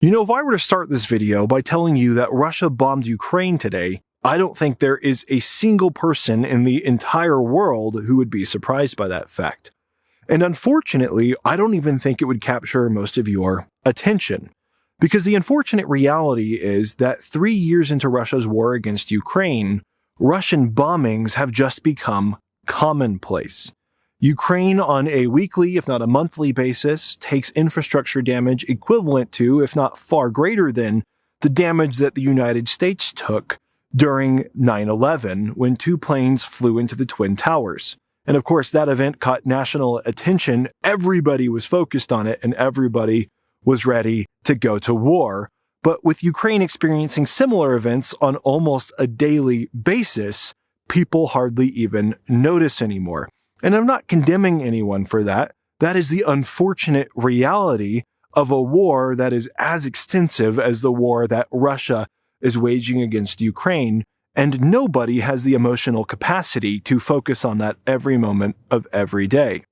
You know, if I were to start this video by telling you that Russia bombed Ukraine today, I don't think there is a single person in the entire world who would be surprised by that fact. And unfortunately, I don't even think it would capture most of your attention. Because the unfortunate reality is that 3 years into Russia's war against Ukraine, Russian bombings have just become commonplace. Ukraine, on a weekly, if not a monthly basis, takes infrastructure damage equivalent to, if not far greater than, the damage that the United States took during 9/11 when 2 planes flew into the Twin Towers. And of course, that event caught national attention. Everybody was focused on it, and everybody was ready to go to war. But with Ukraine experiencing similar events on almost a daily basis, people hardly even notice anymore. And I'm not condemning anyone for that. That is the unfortunate reality of a war that is as extensive as the war that Russia is waging against Ukraine, and nobody has the emotional capacity to focus on that every moment of every day.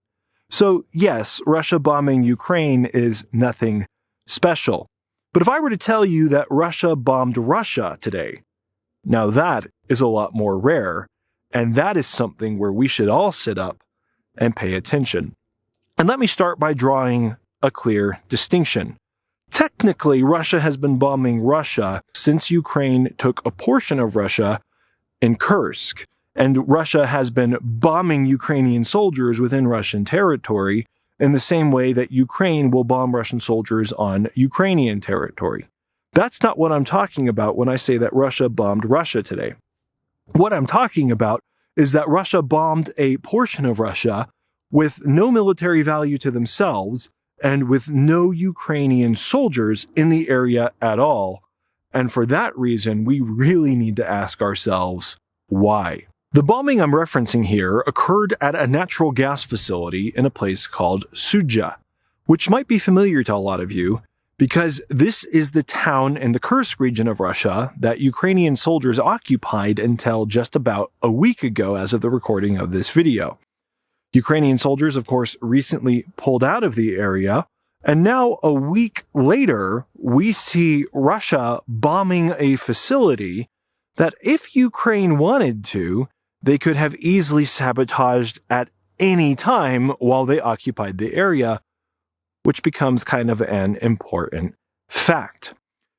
So yes, Russia bombing Ukraine is nothing special. But if I were to tell you that Russia bombed Russia today, now that is a lot more rare. And that is something where we should all sit up and pay attention. And let me start by drawing a clear distinction. Technically, Russia has been bombing Russia since Ukraine took a portion of Russia in Kursk. And Russia has been bombing Ukrainian soldiers within Russian territory in the same way that Ukraine will bomb Russian soldiers on Ukrainian territory. That's not what I'm talking about when I say that Russia bombed Russia today. What I'm talking about is that Russia bombed a portion of Russia with no military value to themselves and with no Ukrainian soldiers in the area at all. And for that reason, we really need to ask ourselves, why? The bombing I'm referencing here occurred at a natural gas facility in a place called Sudzha, which might be familiar to a lot of you, because this is the town in the Kursk region of Russia that Ukrainian soldiers occupied until just about a week ago as of the recording of this video. Ukrainian soldiers, of course, recently pulled out of the area, and now a week later, we see Russia bombing a facility that if Ukraine wanted to, they could have easily sabotaged at any time while they occupied the area, which becomes kind of an important fact.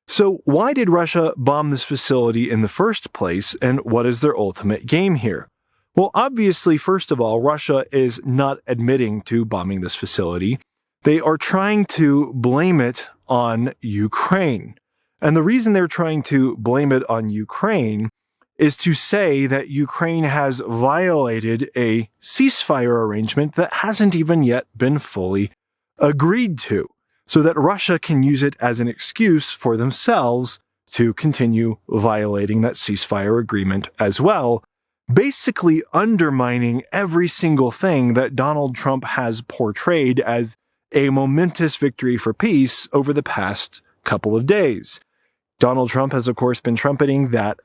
So why did Russia bomb this facility in the first place, and what is their ultimate game here? Well, obviously, first of all, Russia is not admitting to bombing this facility. They are trying to blame it on Ukraine. And the reason they're trying to blame it on Ukraine is to say that Ukraine has violated a ceasefire arrangement that hasn't even yet been fully agreed to, so that Russia can use it as an excuse for themselves to continue violating that ceasefire agreement as well, basically undermining every single thing that Donald Trump has portrayed as a momentous victory for peace over the past couple of days. Donald Trump has, of course, been trumpeting that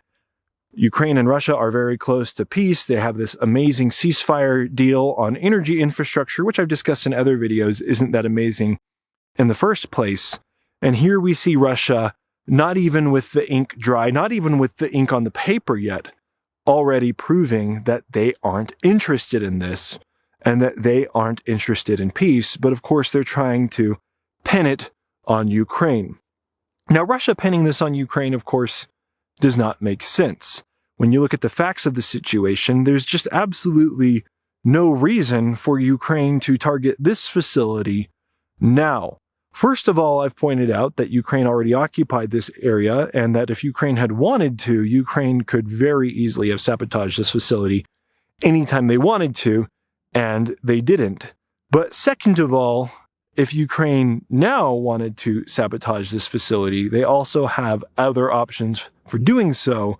Ukraine and Russia are very close to peace. They have this amazing ceasefire deal on energy infrastructure, which I've discussed in other videos isn't that amazing in the first place. And here we see Russia, not even with the ink dry, not even with the ink on the paper yet, already proving that they aren't interested in this and that they aren't interested in peace. But of course, they're trying to pin it on Ukraine. Now, Russia pinning this on Ukraine, of course, does not make sense. When you look at the facts of the situation, there's just absolutely no reason for Ukraine to target this facility now. First of all, I've pointed out that Ukraine already occupied this area, and that if Ukraine had wanted to, Ukraine could very easily have sabotaged this facility anytime they wanted to, and they didn't. But second of all, if Ukraine now wanted to sabotage this facility, they also have other options for doing so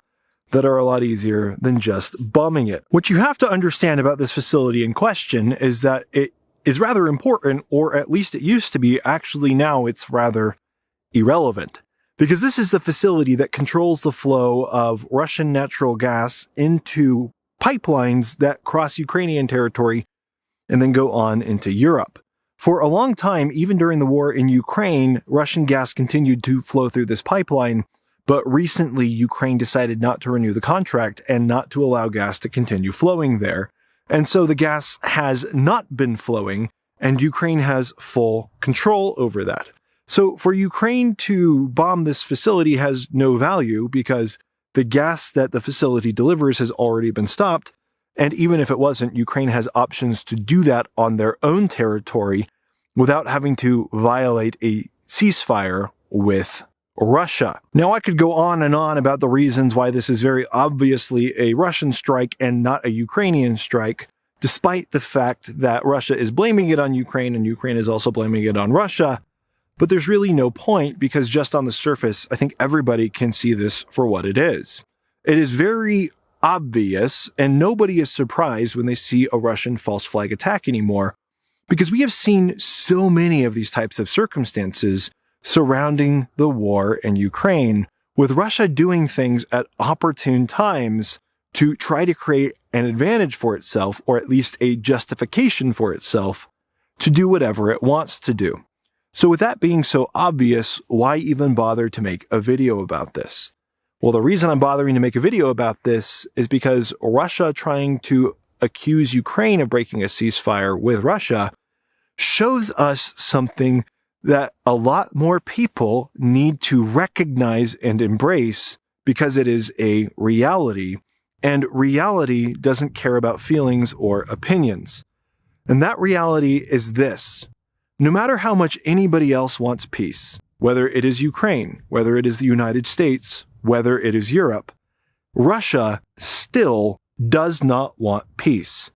that are a lot easier than just bombing it. What you have to understand about this facility in question is that it is rather important, or at least it used to be. Actually, now it's rather irrelevant, because this is the facility that controls the flow of Russian natural gas into pipelines that cross Ukrainian territory and then go on into Europe. For a long time, even during the war in Ukraine, Russian gas continued to flow through this pipeline, but recently Ukraine decided not to renew the contract and not to allow gas to continue flowing there. And so the gas has not been flowing, and Ukraine has full control over that. So for Ukraine to bomb this facility has no value because the gas that the facility delivers has already been stopped. And even if it wasn't, Ukraine has options to do that on their own territory without having to violate a ceasefire with Russia. Now, I could go on and on about the reasons why this is very obviously a Russian strike and not a Ukrainian strike, despite the fact that Russia is blaming it on Ukraine and Ukraine is also blaming it on Russia. But there's really no point because just on the surface, I think everybody can see this for what it is. It is very obvious, and nobody is surprised when they see a Russian false flag attack anymore, because we have seen so many of these types of circumstances surrounding the war in Ukraine, with Russia doing things at opportune times to try to create an advantage for itself, or at least a justification for itself, to do whatever it wants to do. So with that being so obvious, why even bother to make a video about this? Well, the reason I'm bothering to make a video about this is because Russia trying to accuse Ukraine of breaking a ceasefire with Russia shows us something that a lot more people need to recognize and embrace because it is a reality, and reality doesn't care about feelings or opinions. And that reality is this. No matter how much anybody else wants peace, whether it is Ukraine, whether it is the United States, whether it is Europe, Russia still does not want peace.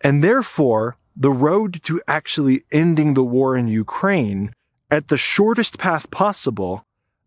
And therefore, the road to actually ending the war in Ukraine at the shortest path possible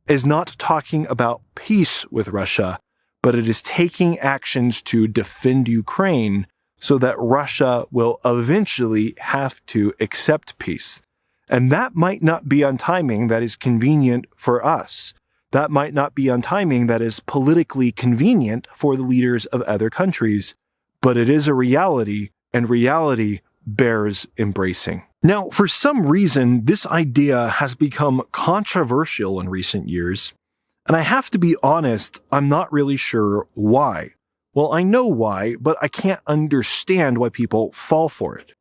is not talking about peace with Russia, but it is taking actions to defend Ukraine so that Russia will eventually have to accept peace. And that might not be on timing that is convenient for us. That might not be on timing that is politically convenient for the leaders of other countries, but it is a reality, and reality bears embracing. Now, for some reason, this idea has become controversial in recent years, and I have to be honest, I'm not really sure why. Well, I know why, but I can't understand why people fall for it.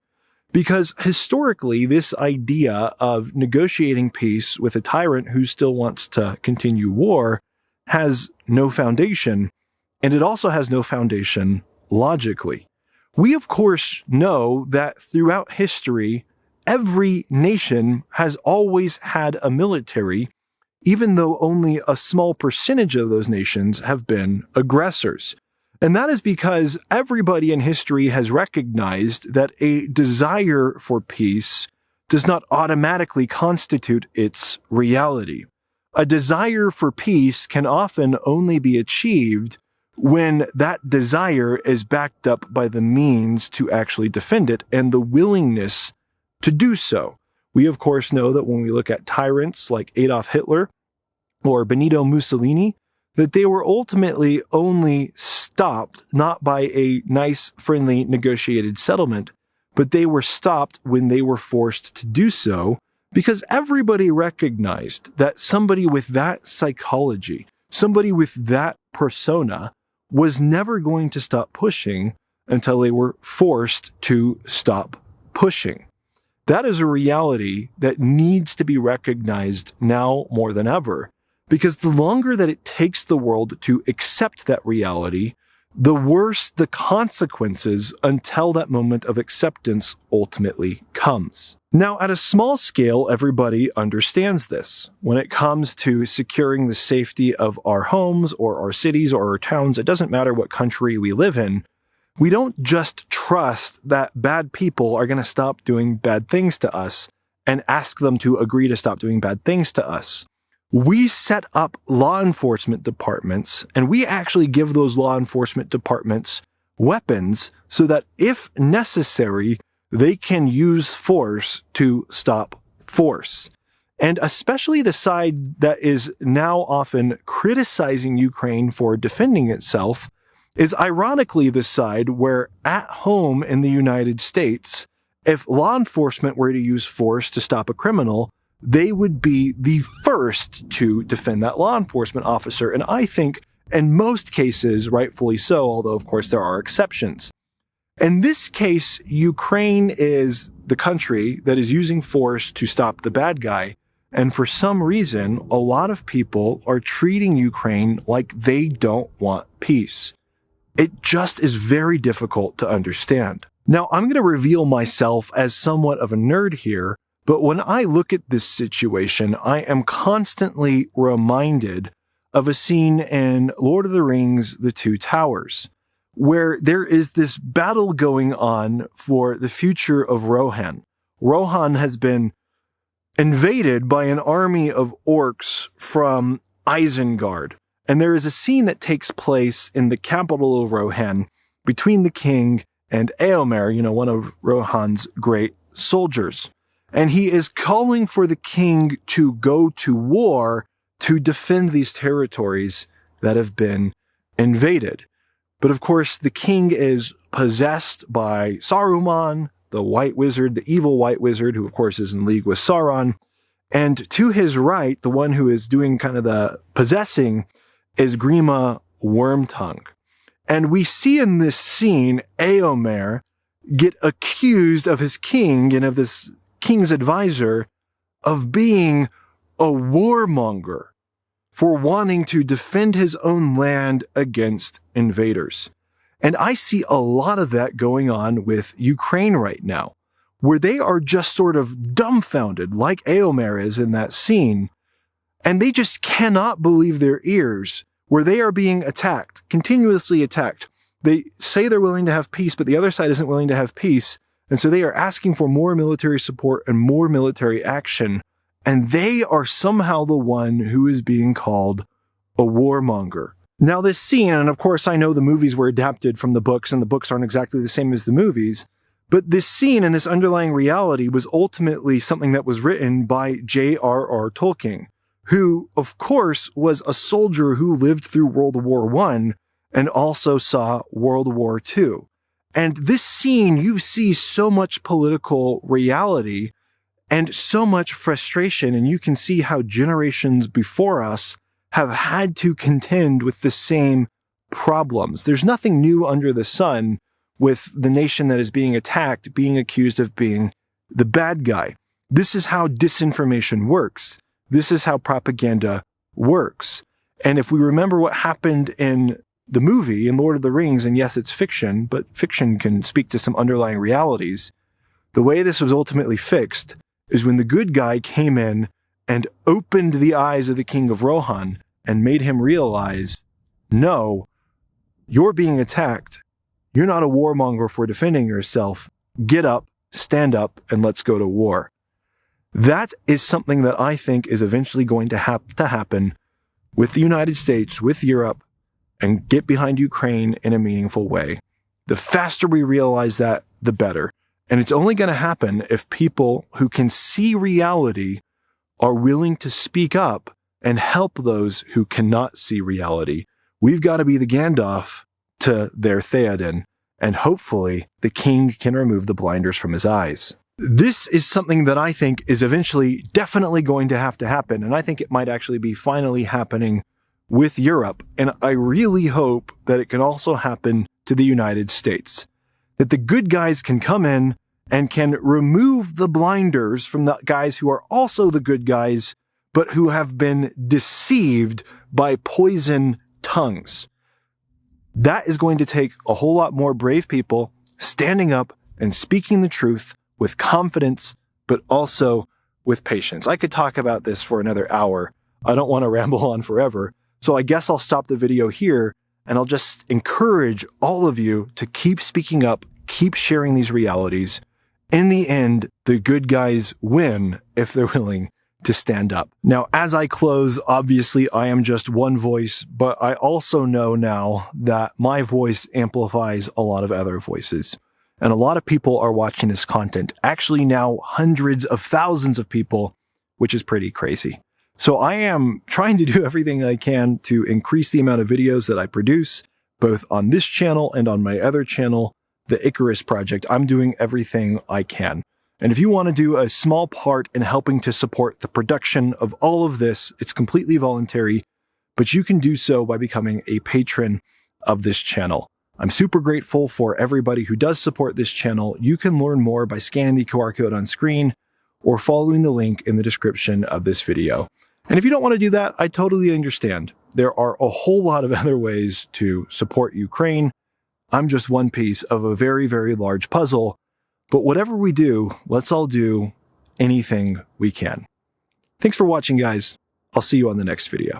Because historically, this idea of negotiating peace with a tyrant who still wants to continue war has no foundation, and it also has no foundation logically. We, of course, know that throughout history, every nation has always had a military, even though only a small percentage of those nations have been aggressors. And that is because everybody in history has recognized that a desire for peace does not automatically constitute its reality. A desire for peace can often only be achieved when that desire is backed up by the means to actually defend it and the willingness to do so. We, of course, know that when we look at tyrants like Adolf Hitler or Benito Mussolini, that they were ultimately only stopped not by a nice, friendly, negotiated settlement, but they were stopped when they were forced to do so because everybody recognized that somebody with that psychology, somebody with that persona, was never going to stop pushing until they were forced to stop pushing. That is a reality that needs to be recognized now more than ever. Because the longer that it takes the world to accept that reality, the worse the consequences until that moment of acceptance ultimately comes. Now, at a small scale, everybody understands this. When it comes to securing the safety of our homes or our cities or our towns, it doesn't matter what country we live in, we don't just trust that bad people are going to stop doing bad things to us and ask them to agree to stop doing bad things to us. We set up law enforcement departments, and we actually give those law enforcement departments weapons so that if necessary, they can use force to stop force. And especially the side that is now often criticizing Ukraine for defending itself is ironically the side where at home in the United States, if law enforcement were to use force to stop a criminal, they would be the first to defend that law enforcement officer. And I think in most cases, rightfully so, although of course there are exceptions. In this case, Ukraine is the country that is using force to stop the bad guy. And for some reason, a lot of people are treating Ukraine like they don't want peace. It just is very difficult to understand. Now, I'm going to reveal myself as somewhat of a nerd here, but when I look at this situation, I am constantly reminded of a scene in Lord of the Rings, The Two Towers, where there is this battle going on for the future of Rohan. Rohan has been invaded by an army of orcs from Isengard. And there is a scene that takes place in the capital of Rohan between the king and Éomer, one of Rohan's great soldiers. And he is calling for the king to go to war to defend these territories that have been invaded. But of course, the king is possessed by Saruman, the white wizard, the evil white wizard, who of course is in league with Sauron. And to his right, the one who is doing kind of the possessing is Grima Wormtongue. And we see in this scene Éomer get accused of his king and of this king's advisor of being a warmonger for wanting to defend his own land against invaders. And I see a lot of that going on with Ukraine right now, where they are just sort of dumbfounded, like Éomer is in that scene, and they just cannot believe their ears, where they are being attacked, continuously attacked. They say they're willing to have peace, but the other side isn't willing to have peace, and so they are asking for more military support and more military action, and they are somehow the one who is being called a warmonger. Now this scene, and of course I know the movies were adapted from the books, and the books aren't exactly the same as the movies, but this scene and this underlying reality was ultimately something that was written by J.R.R. Tolkien, who, of course, was a soldier who lived through World War I and also saw World War II. And this scene, you see so much political reality and so much frustration, and you can see how generations before us have had to contend with the same problems. There's nothing new under the sun with the nation that is being attacked being accused of being the bad guy. This is how disinformation works. This is how propaganda works. And if we remember what happened in the movie, in Lord of the Rings, and yes, it's fiction, but fiction can speak to some underlying realities, the way this was ultimately fixed is when the good guy came in and opened the eyes of the king of Rohan and made him realize, no, you're being attacked. You're not a warmonger for defending yourself. Get up, stand up, and let's go to war. That is something that I think is eventually going to have to happen with the United States, with Europe, and get behind Ukraine in a meaningful way. The faster we realize that, the better. And it's only going to happen if people who can see reality are willing to speak up and help those who cannot see reality. We've got to be the Gandalf to their Theoden, and hopefully the king can remove the blinders from his eyes. This is something that I think is eventually definitely going to have to happen, and I think it might actually be finally happening with Europe, and I really hope that it can also happen to the United States. That the good guys can come in and can remove the blinders from the guys who are also the good guys, but who have been deceived by poison tongues. That is going to take a whole lot more brave people standing up and speaking the truth with confidence, but also with patience. I could talk about this for another hour. I don't want to ramble on forever. So I guess I'll stop the video here, and I'll just encourage all of you to keep speaking up, keep sharing these realities. In the end, the good guys win if they're willing to stand up. Now, as I close, obviously I am just one voice, but I also know now that my voice amplifies a lot of other voices. And a lot of people are watching this content, actually now hundreds of thousands of people, which is pretty crazy. So I am trying to do everything I can to increase the amount of videos that I produce, both on this channel and on my other channel, the Icarus project, I'm doing everything I can. And if you want to do a small part in helping to support the production of all of this, it's completely voluntary, but you can do so by becoming a patron of this channel. I'm super grateful for everybody who does support this channel. You can learn more by scanning the QR code on screen or following the link in the description of this video. And if you don't want to do that, I totally understand. There are a whole lot of other ways to support Ukraine. I'm just one piece of a very, very large puzzle. But whatever we do, let's all do anything we can. Thanks for watching, guys. I'll see you on the next video.